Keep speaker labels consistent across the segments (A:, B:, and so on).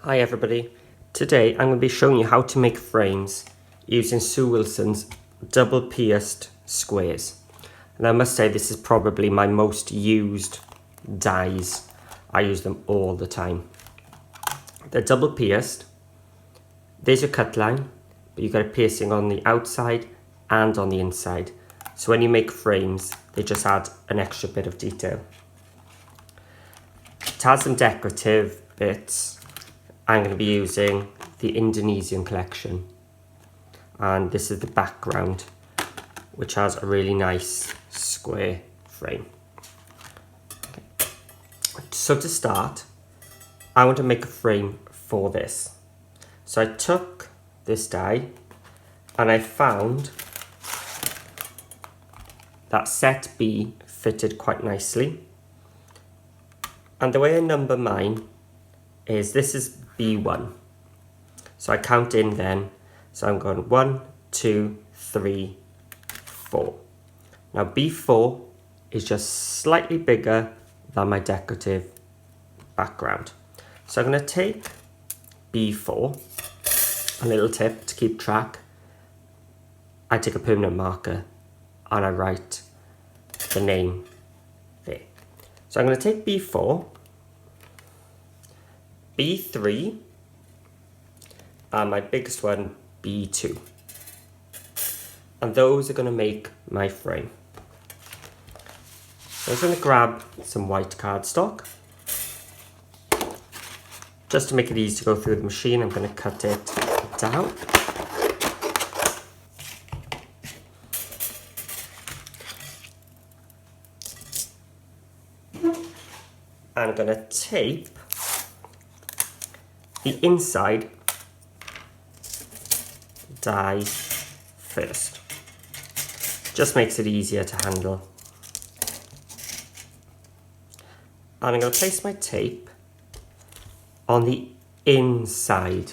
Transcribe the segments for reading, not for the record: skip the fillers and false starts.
A: Hi everybody, today I'm going to be showing you how to make frames using Sue Wilson's double pierced squares. And I must say this is probably my most used dies. I use them all the time. They're double pierced, there's your cut line, but you've got a piercing on the outside and on the inside. So when you make frames, they just add an extra bit of detail. It has some decorative bits. I'm going to be using the Indonesian collection, and this is the background, which has a really nice square frame. Okay. So to start, I want to make a frame for this. So I took this die and I found that set B fitted quite nicely, and the way I number mine is this is B1. So I count in then. So I'm going 1, 2, 3, 4. Now B4 is just slightly bigger than my decorative background. So I'm going to take B4, a little tip to keep track. I take a permanent marker and I write the name there. So I'm going to take B4, B3, and my biggest one, B2. And those are going to make my frame. So I'm going to grab some white cardstock. Just to make it easy to go through the machine, I'm going to cut it down. I'm going to tape the inside die first. Just makes it easier to handle. And I'm going to place my tape on the inside.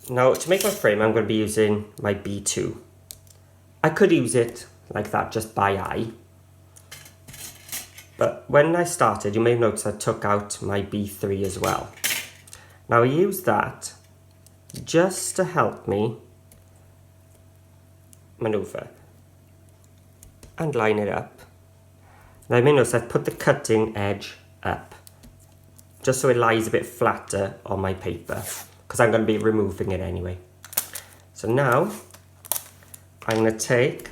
A: Now to make my frame, I'm going to be using my B2. I could use it like that just by eye. But when I started, you may have noticed I took out my B3 as well. Now I use that just to help me maneuver and line it up. Now you may notice I've put the cutting edge up, just so it lies a bit flatter on my paper, because I'm going to be removing it anyway. So now I'm going to take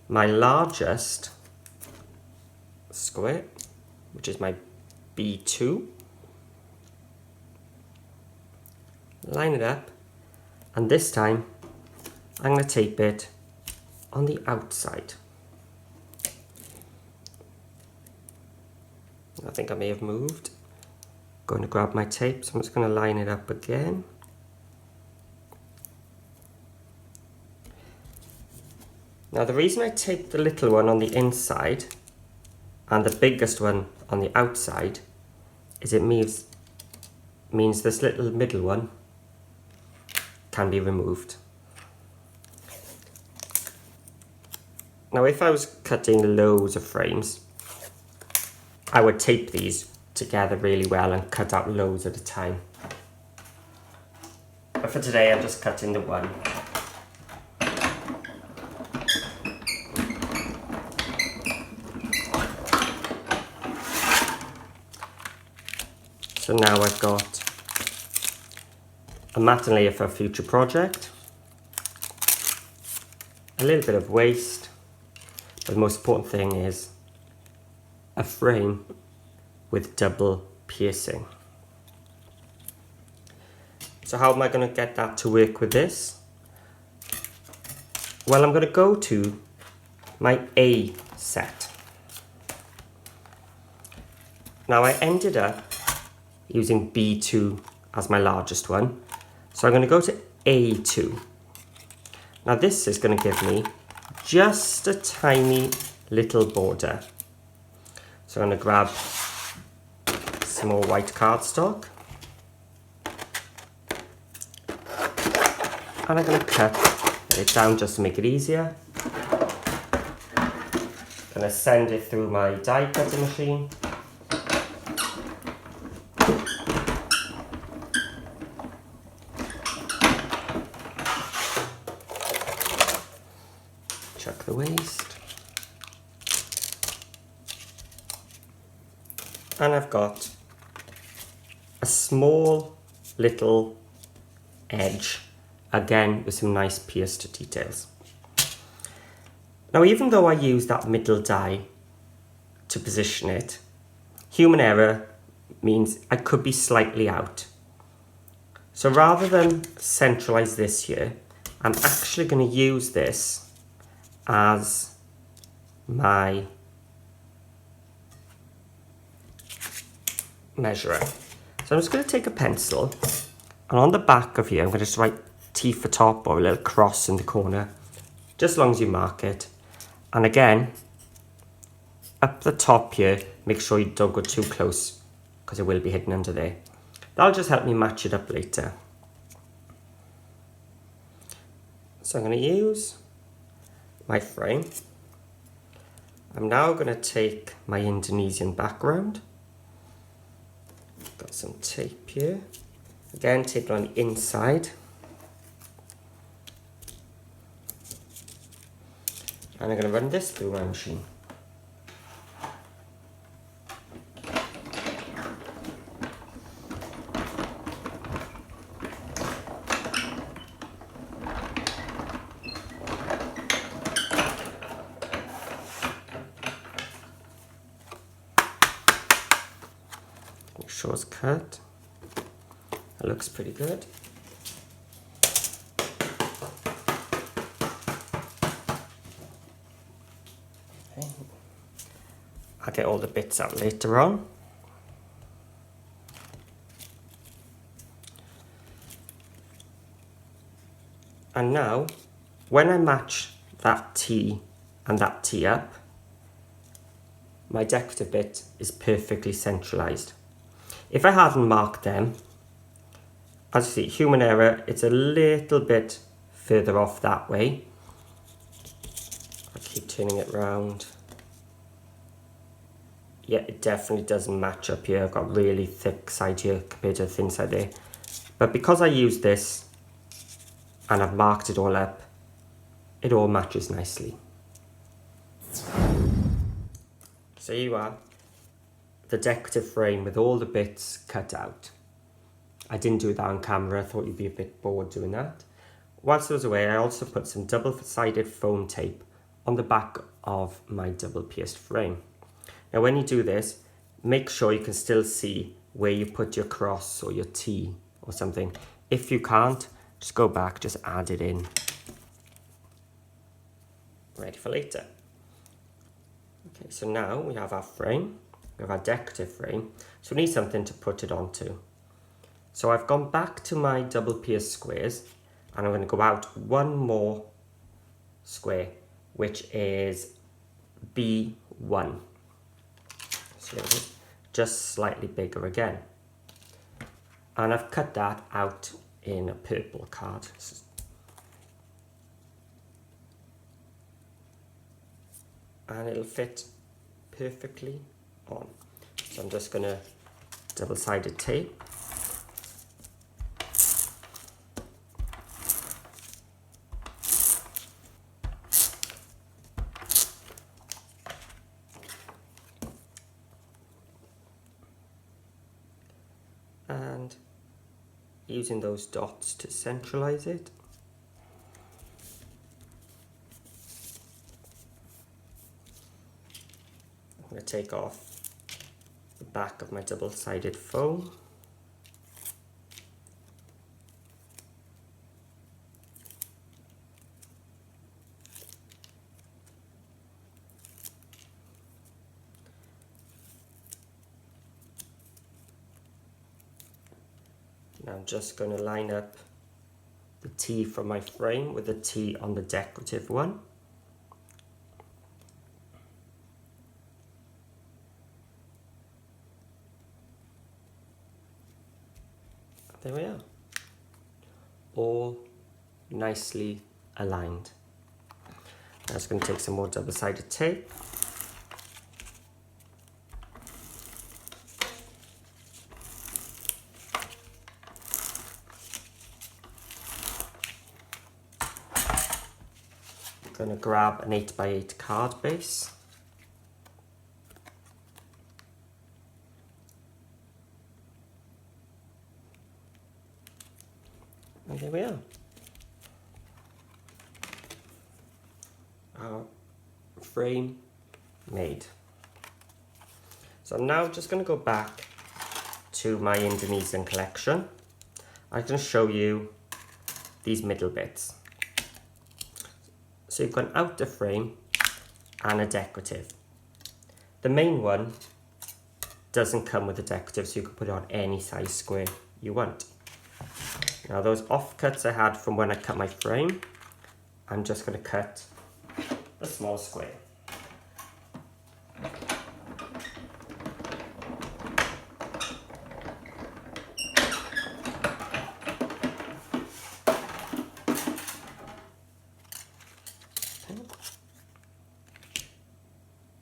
A: my largest square, which is my B2, line it up, and this time I'm going to tape it on the outside. I think I may have moved. Going to grab my tape, so I'm just going to line it up again. Now the reason I tape the little one on the inside and the biggest one on the outside is it means this little middle one can be removed. Now if I was cutting loads of frames, I would tape these together really well and cut out loads at a time. But for today I'm just cutting the one. So now I've got a matte layer for a future project, a little bit of waste, but the most important thing is a frame with double piercing. So how am I going to get that to work with this? Well, I'm going to go to my A set. Now I ended up using B2 as my largest one. So I'm going to go to A2. Now this is going to give me just a tiny little border. So I'm going to grab some more white cardstock. And I'm going to cut it down just to make it easier. Gonna send it through my die cutting machine. Chuck the waste. And I've got a small little edge, again with some nice pierced details. Now, even though I use that middle die to position it, human error means I could be slightly out. So rather than centralize this here, I'm actually going to use this as my measurer. So I'm just going to take a pencil, and on the back of here I'm going to just write T for top or a little cross in the corner, just as long as you mark it. And again, up the top here, make sure you don't go too close because it will be hidden under there. That'll just help me match it up later. So I'm going to use my frame. I'm now going to take my Indonesian background. Got some tape here. Again, tape it on the inside. And I'm going to run this through my machine. Make sure it's cut. It looks pretty good. Okay. I'll get all the bits out later on. And now, when I match that T and that T up, my decorative bit is perfectly centralized. If I hadn't marked them, as you see, human error, it's a little bit further off that way. I keep turning it round. Yeah, it definitely doesn't match up here. I've got really thick side here compared to the thin side there. But because I use this and I've marked it all up, it all matches nicely. So here you are, the decorative frame with all the bits cut out. I didn't do that on camera, I thought you'd be a bit bored doing that. Whilst I was away, I also put some double-sided foam tape on the back of my double pierced frame. Now when you do this, make sure you can still see where you put your cross or your T or something. If you can't, just go back, just add it in. Ready for later. Okay, so now we have our frame, we have our decorative frame, so we need something to put it onto. So I've gone back to my double pierced squares and I'm going to go out one more square, which is B1. So just slightly bigger again. And I've cut that out in a purple card. And it'll fit perfectly on. So I'm just going to double-sided tape. And using those dots to centralize it. I'm going to take off the back of my double-sided foam. Now I'm just going to line up the T from my frame with the T on the decorative one. There we are. All nicely aligned. Now I'm just going to take some more double-sided tape. going to grab an 8x8 card base. And there we are. Our frame made. So I'm now just going to go back to my Indonesian collection. I'm going to show you these middle bits. So you've got an outer frame and a decorative. The main one doesn't come with a decorative, so you can put it on any size square you want. Now those offcuts I had from when I cut my frame, I'm just going to cut a small square.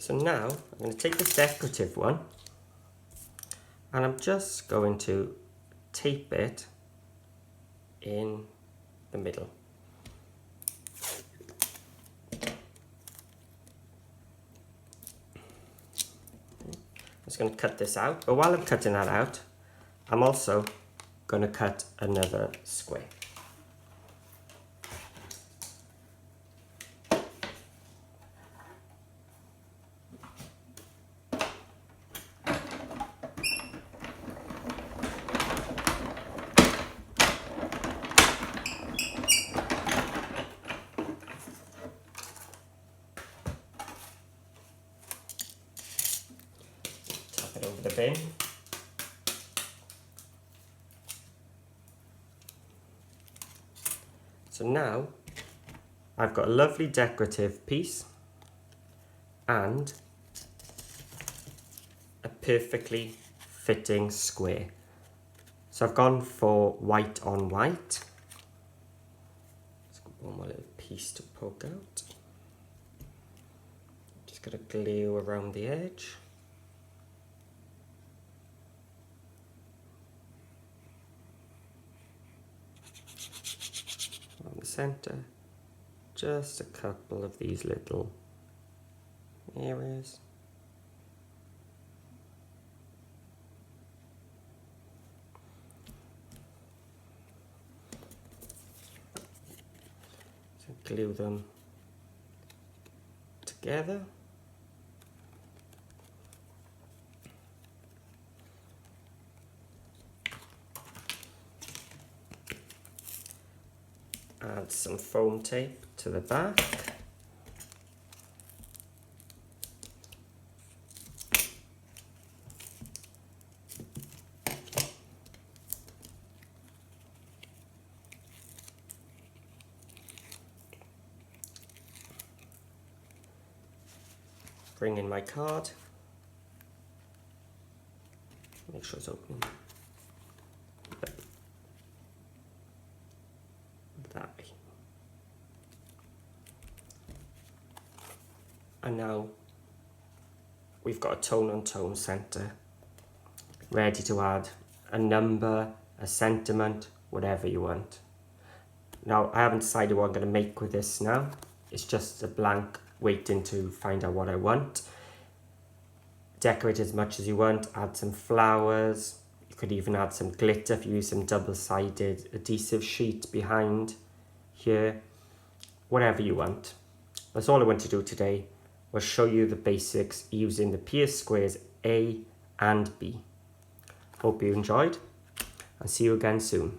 A: So now I'm going to take this decorative one and I'm just going to tape it in the middle. I'm just going to cut this out, but while I'm cutting that out, I'm also going to cut another square. It over the bin. So now I've got a lovely decorative piece and a perfectly fitting square. So I've gone for white on white. Let's got one more little piece to poke out. Just got to glue around the edge. On the center, just a couple of these little areas. So glue them together. Add some foam tape to the back. Bring in my card. Make sure it's open. That way. And now we've got a tone-on-tone center ready to add a number, a sentiment, whatever you want. Now I haven't decided what I'm going to make with this now. It's just a blank waiting to find out what I want. Decorate as much as you want, add some flowers. You could even add some glitter if you use some double-sided adhesive sheet behind here. Whatever you want. That's all I want to do today, was show you the basics using the pierced squares A and B. Hope you enjoyed, and see you again soon.